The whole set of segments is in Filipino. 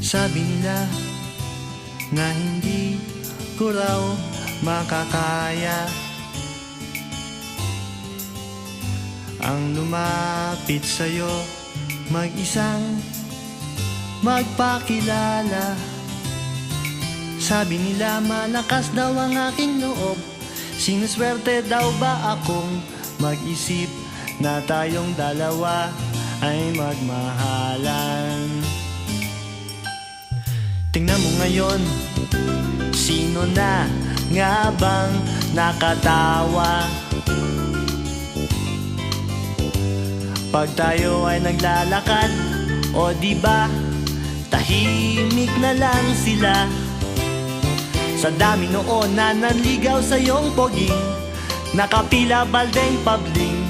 Sabi nila na hindi ko raw makakaya ang lumapit sa'yo, mag-isang magpakilala. Sabi nila malakas daw ang aking loob, sinuswerte daw ba akong mag-isip na tayong dalawa ay magmahalan. Tingnan mo ngayon, sino na nga bang nakatawa pag tayo ay naglalakad? O diba, tahimik na lang sila. Sa dami noon na nanligaw sa iyong poging, nakapila baldeng pabling.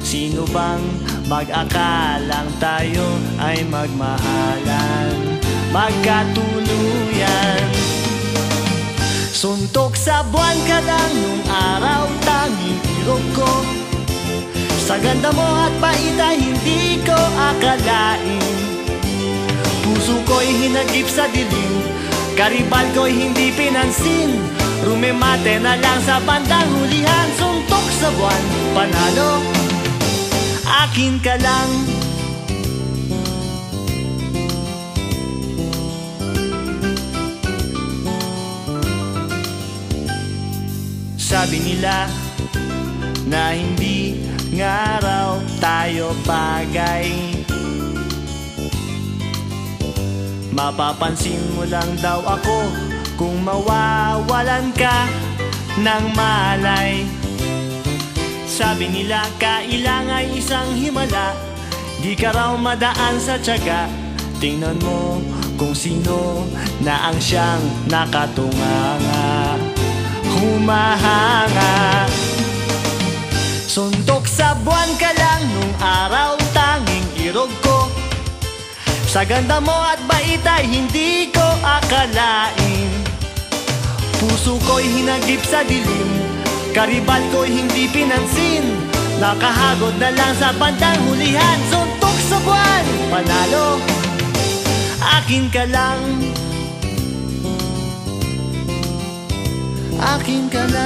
Sino bang mag-akalang tayo ay magmahalan, magkatuluyan? Suntok sa buwan ka lang nung araw, tanging irog ko. Sa ganda mo at bait ay hindi ko akalain. Puso ko'y hinagip sa dilim, karibal ko'y hindi pinansin. Rumemate na lang sa bandang hulihan. Suntok sa buwan, panalo, akin ka lang. Sabi nila na hindi nga raw tayo bagay, mapapansin mo lang daw ako kung mawawalan ka ng malay. Sabi nila kailangan isang himala, di ka raw madaan sa tiyaga. Tingnan mo kung sino na ang siyang nakatunganga, humahanga. Suntok sa buwan ka lang nung araw, tanging irog ko. Sa ganda mo at bait ay hindi ko akalain. Puso ko'y hinagip sa dilim, karibal ko'y hindi pinansin. Nakahagod na lang sa bandang hulihan. Suntok sa buwan, panalo, akin ka lang. Akin ka lang.